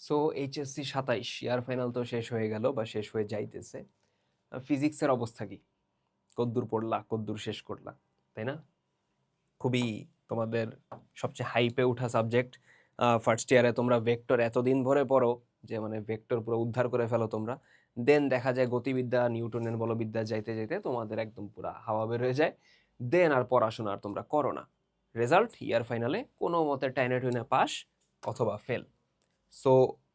So HSC ২৭ year final তো শেষ হয়ে গেল বা শেষ হয়ে যাইতেছে। ফিজিক্সের অবস্থা কি? কদ্দূর পড়লা, কদ্দূর শেষ করলা, তাই না? খুবই তোমাদের সবচেয়ে হাইপে উঠা সাবজেক্ট। ফার্স্ট ইয়ারে তোমরা ভেক্টর এতদিন ভরে পড়ো যে মানে ভেক্টর পুরো উদ্ধার করে ফেলো তোমরা। দেন দেখা যায় গতিবিদ্যা, নিউটনের বলবিদ্যা যাইতে যাইতে তোমাদের একদম পুরা হাওয়া বের হয়ে যায়। দেন আর পড়াশোনা আর তোমরা করো না। রেজাল্ট ইয়ার ফাইনালে কোনো মতে টাইনে টুইনে পাস অথবা ফেল। সো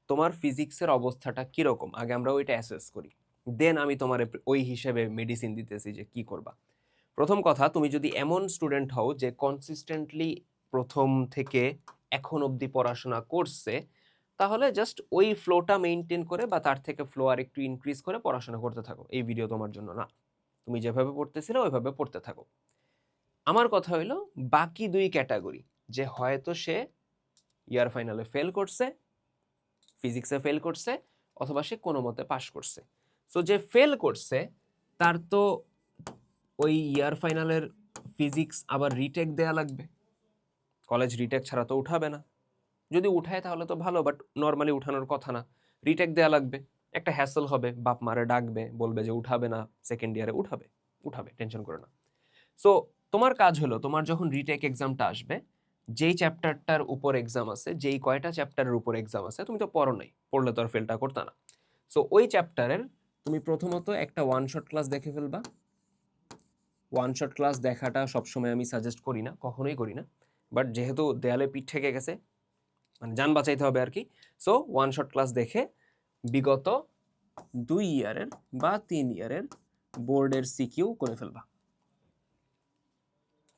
তোমার ফিজিক্সের অবস্থাটা কিরকম আগে আমরা ওইটা অ্যাসেস করি, দেন আমি তোমার ওই হিসেবে মেডিসিন দিতেছি যে কি করবা। প্রথম কথা, তুমি যদি এমন স্টুডেন্ট হও যে কনসিস্টেন্টলি প্রথম থেকে এখন অবধি পড়াশোনা করছে, তাহলে জাস্ট ওই ফ্লোটা মেনটেন করে বা তার থেকে ফ্লো আর একটু ইনক্রিজ করে পড়াশোনা করতে থাকো। এই ভিডিও তোমার জন্য না, তুমি যেভাবে পড়তেছিলে ওইভাবে পড়তে থাকো। আমার কথা হইলো বাকি দুই ক্যাটাগরি, যে হয়তো সে ইয়ার ফাইনালে ফেল করছে, ফিজিক্সে ফেল করছে, অথবা সে কোনো মতে পাশ করছে। সো যে ফেল করছে তার তো ওই ইয়ার ফাইনালের ফিজিক্স আবার রিটেক দেয়া লাগবে। কলেজ রিটেক ছাড়া তো উঠাবে না। যদি উঠায় তাহলে তো ভালো, বাট নর্মালি উঠানোর কথা না। রিটেক দেয়া লাগবে, একটা হ্যাসেল হবে, বাপ মারে ডাকবে, বলবে যে উঠাবে না সেকেন্ড ইয়ারে। উঠাবে, উঠাবে, টেনশন করো না। সো তোমার কাজ হলো, তোমার যখন রিটেক এক্সামটা আসবে, যেই চ্যাপ্টারটার উপর এক্সাম আছে, যেই কয়টা চ্যাপ্টারের উপর এক্সাম আছে, তুমি তো পড়ো নাই, পড়লে তো আর ফেলটা করতে না। সো ওই চ্যাপ্টারের তুমি প্রথমত একটা ওয়ান শট ক্লাস দেখে ফেলবা। ওয়ান শট ক্লাস দেখাটা সবসময় আমি সাজেস্ট করি না, কখনোই করি না, বাট যেহেতু দেয়ালে পিঠ ঠেকে গেছে, মানে যান বাঁচাইতে হবে আর কি। সো ওয়ান শট ক্লাস দেখে বিগত 2 ইয়ারের বা 3 ইয়ারের বোর্ডের সিকিউ করে ফেলবা।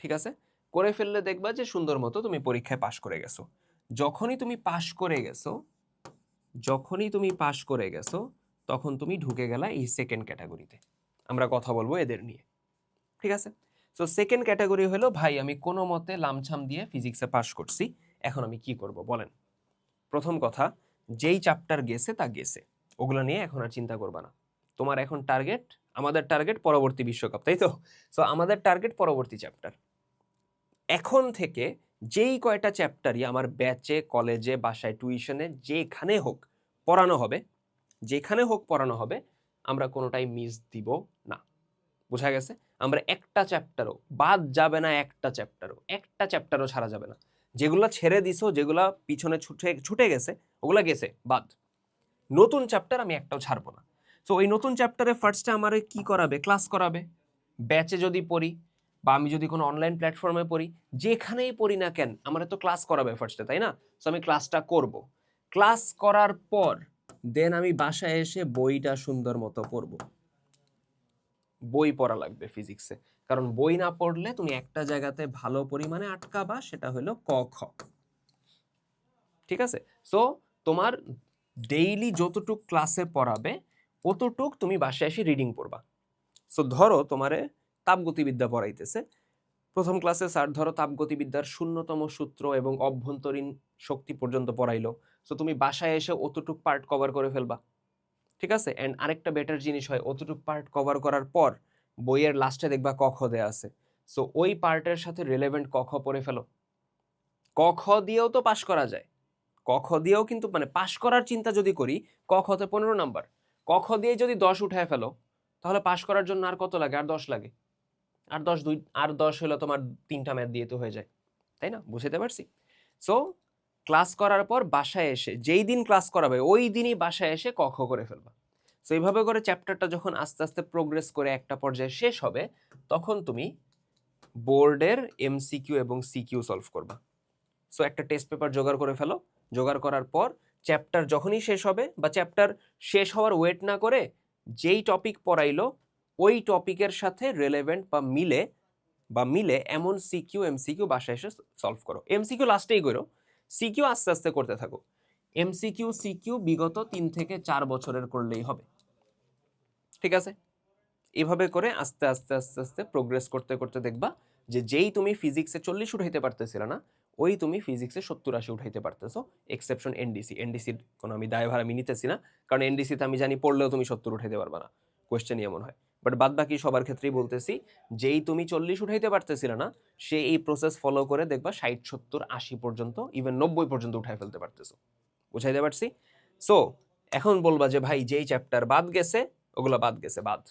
ঠিক আছে? করে ফেললে দেখবা যে সুন্দর মতো তুমি পরীক্ষায় পাশ করে গেছো। যখনই তুমি পাশ করে গেছো, যখনই তুমি পাশ করে গেছো, তখন তুমি ঢুকে গেলা এই সেকেন্ড ক্যাটাগরিতে। আমরা কথা বলবো এদের নিয়ে। ঠিক আছে? সো সেকেন্ড ক্যাটাগরি হলো, ভাই আমি কোনো মতে লামছাম দিয়ে ফিজিক্সে পাশ করছি, এখন আমি কি করব বলেন। প্রথম কথা, যেই চ্যাপ্টার গেছে তা গেছে, ওগুলো নিয়ে এখন আর চিন্তা করবা না। তোমার এখন টার্গেট, আমাদের টার্গেট পরবর্তী বিশ্বকাপ, তাই তো? সো আমাদের টার্গেট পরবর্তী চ্যাপ্টার। এখন থেকে যেই কয়টা চ্যাপ্টারই আমার ব্যাচে, কলেজে, বাসায়, টিউশনে, যেখানে হোক পড়ানো হবে, যেখানে হোক পড়ানো হবে, আমরা কোনোটাই মিস দিব না। বোঝা গেছে? আমরা একটা চ্যাপ্টারও বাদ যাবে না, একটা চ্যাপ্টারও ছাড়া যাবে না। যেগুলা ছেড়ে দিছো, যেগুলা পিছনে ছুটে ছুটে গেছে, ওগুলা গেছে বাদ। নতুন চ্যাপ্টার আমি একটাও ছাড়বো না। সো ওই নতুন চ্যাপ্টারে ফার্স্টে আমার কি করাবে? ক্লাস করাবে। ব্যাচে যদি পড়ি বা আমি যদি কোনো অনলাইন প্ল্যাটফর্মে পড়ি, যেখানেই পড়ি না কেন, আমার তো ক্লাস করাবে ফার্স্টে, তাই না? সো আমি ক্লাসটা করব। ক্লাস করার পর দেন আমি বাসায় এসে বইটা সুন্দর মতো পড়বো। বই পড়া লাগবে ফিজিক্সে, কারণ বই না পড়লে তুমি একটা জায়গাতে ভালো পরিমাণে আটকাবা, সেটা হলো ক খ। ঠিক আছে? সো তোমার ডেইলি যতটুক ক্লাসে পড়াবে অতটুক তুমি বাসায় এসে রিডিং পড়বা। সো ধরো তোমারে তাপগতিবিদ্যা পড়াইতেছে, প্রথম ক্লাসে স্যার ধরো তাপগতিবিদ্যার 0তম সূত্র এবং অভ্যন্তরীণ শক্তি পর্যন্ত পড়াইলো। সো তুমি বাসায় এসে অতটুক পার্ট কভার করে ফেলবা। ঠিক আছে? এন্ড আরেকটা বেটার জিনিস হয়, অতটুক পার্ট কভার করার পর বইয়ের লাস্টে দেখবা ক খ দেয়া আছে। সো ওই পার্টের সাথে রিলেভেন্ট ক খ পড়ে ফেলো। ক খ দিয়েও তো পাশ করা যায়। ক খ দিয়েও কিন্তু, মানে পাশ করার চিন্তা যদি করি, ক খতে 15 নাম্বার, ক খ দিয়ে যদি 10 উঠায় ফেলো, তাহলে পাশ করার জন্য আর কত লাগে? আর 10 লাগে। আর 10 হলো তোমার 3টা ম্যাথ দিয়ে তো হয়ে যায়, তাই না? বুঝতে পারছি? সো ক্লাস করার পর বাসায় এসে, যেই দিন ক্লাস করাবে ওই দিনই বাসায় এসে ক খ করে ফেলবা। সো এইভাবে করে চ্যাপ্টারটা যখন আস্তে আস্তে প্রোগ্রেস করে একটা পর্যায়ে শেষ হবে, তখন তুমি বোর্ডের এমসিকিউ এবং সিকিউ সলভ করবা। সো একটা টেস্ট পেপার জোগাড় করে ফেলো। জোগাড় করার পর চ্যাপ্টার যখনই শেষ হবে, বা চ্যাপ্টার শেষ হওয়ার ওয়েট না করে, যেই টপিক পড়াইলো ওই টপিকের সাথে রিলেভেন্ট বা মিলে এমন সিকিউ এমসিকিউ বাসায় এসে সলভ করো। এমসিকিউ লাস্টেই করো, সিকিউ আস্তে আস্তে করতে থাকো। এমসিকিউ সিকিউ বিগত 3 থেকে 4 বছরের করলেই হবে। ঠিক আছে? এভাবে করে আস্তে আস্তে আস্তে আস্তে প্রোগ্রেস করতে করতে দেখবা যে যেই তুমি ফিজিক্সে 40 উঠাইতে পারতেছিলে না, ওই তুমি ফিজিক্সে 70-80 উঠাইতে পারতেছো। এক্সেপশন এনডিসির কোনো আমি দায়ভার আমি নিতেছি না, কারণ এনডিসিতে আমি জানি পড়লেও তুমি 70 উঠাইতে পারবা না, কোয়েশ্চেনই এমন হয়। বাট বাদ বাকি সবার ক্ষেত্রেই বলতেছি, যেই তুমি 40 উঠাইতে পারতেছিলে না, সে এই প্রসেস ফলো করে দেখবা 60, 70, 80 পর্যন্ত, ইভেন 90 পর্যন্ত উঠাই ফেলতে পারতেছো। বুঝাইতে পারছি? সো এখন বলবা যে ভাই যেই চ্যাপ্টার বাদ গেছে ওগুলা বাদ গেছে, বাদ।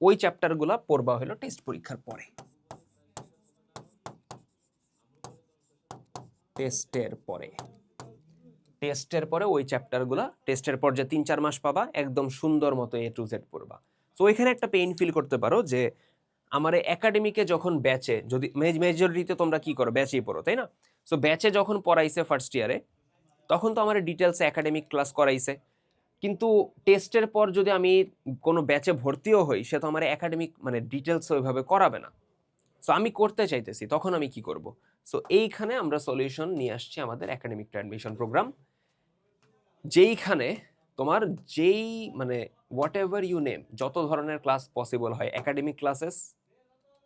ওই চ্যাপ্টারগুলা পড়বা হলো টেস্ট পরীক্ষার পরে, টেস্টের পরে। টেস্টের পরে ওই চ্যাপ্টারগুলা, টেস্টের পর যে 3-4 মাস পাবা একদম সুন্দর মতো A to Z পড়বা। সো এখানে একটা পেইন ফিল করতে পারো যে আমার একাডেমিকে যখন ব্যাচে, যদি মেজরিটিতে তোমরা কি করো, ব্যাচেই পড়ো তাই না? সো ব্যাচে যখন পড়াইছে ফার্স্ট ইয়ারে, তখন তো আমার ডিটেলসে একাডেমিক ক্লাস করাইছে, কিন্তু টেস্টের পর যদি আমি কোনো ব্যাচে ভর্তিও হই, সে তো আমার একাডেমিক মানে ডিটেলস ওইভাবে করাবে না। সো আমি করতে চাইতেছি, তখন আমি কি করব? সো এইখানে আমরা সলিউশন নিয়ে আসছি আমাদের একাডেমিক টু অ্যাডমিশন প্রোগ্রাম, যেইখানে তোমার যেই মানে হোয়াট এভার ইউ নেম, যত ধরনের ক্লাস পসিবল হয়, একাডেমিক ক্লাসেস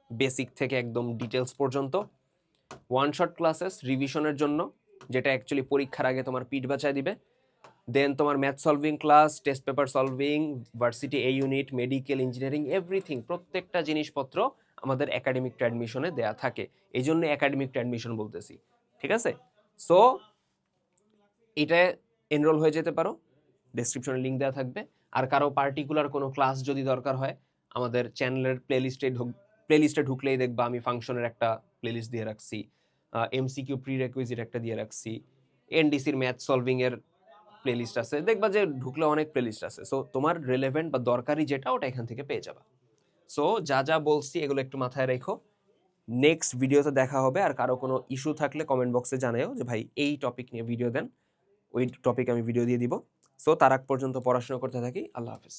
বেসিক থেকে একদম ডিটেলস পর্যন্ত, ওয়ান শট ক্লাসেস রিভিশনের জন্য, যেটা অ্যাকচুয়ালি পরীক্ষার আগে তোমার পিঠ বাঁচায় দিবে, দেন তোমার math solving class, test paper solving, varsity এ ইউনিট, মেডিকেল, ইঞ্জিনিয়ারিং, এভরিথিং, প্রত্যেকটা জিনিসপত্র আমাদের একাডেমিক টু অ্যাডমিশনে দেয়া থাকে। এই জন্য একাডেমিক টু অ্যাডমিশন বলতেছি, ঠিক আছে? সো এটা এনরোল হয়ে যেতে পারো, ডেসক্রিপশনে লিঙ্ক দেওয়া থাকবে। আর কারো পার্টিকুলার কোনো ক্লাস যদি দরকার হয়, আমাদের চ্যানেলের প্লেলিস্টে ঢুকলেই দেখবা আমি ফাংশনের একটা প্লেলিস্ট দিয়ে রাখছি, এমসিকিউ প্রি রেকুইজিট একটা দিয়ে রাখছি, এনডিসির ম্যাথ সলভিং এর প্লেলিস্ট আছে, দেখবা যে ঢুকলে অনেক প্লেলিস্ট আছে। সো তোমার রিলেভেন্ট বা দরকারি যেটা, ওটা এখান থেকে পেয়ে যাবা। সো যা যা বলছি এগুলো একটু মাথায় রেখো। নেক্সট ভিডিওতে দেখা হবে। আর কারো কোনো ইস্যু থাকলে কমেন্ট বক্সে জানাও যে ভাই এই টপিক নিয়ে ভিডিও দেন, ওই টপিক আমি ভিডিও দিয়ে দিব। সো তার আগ পর্যন্ত পড়াশোনা করতে থাকি। আল্লাহ হাফিজ।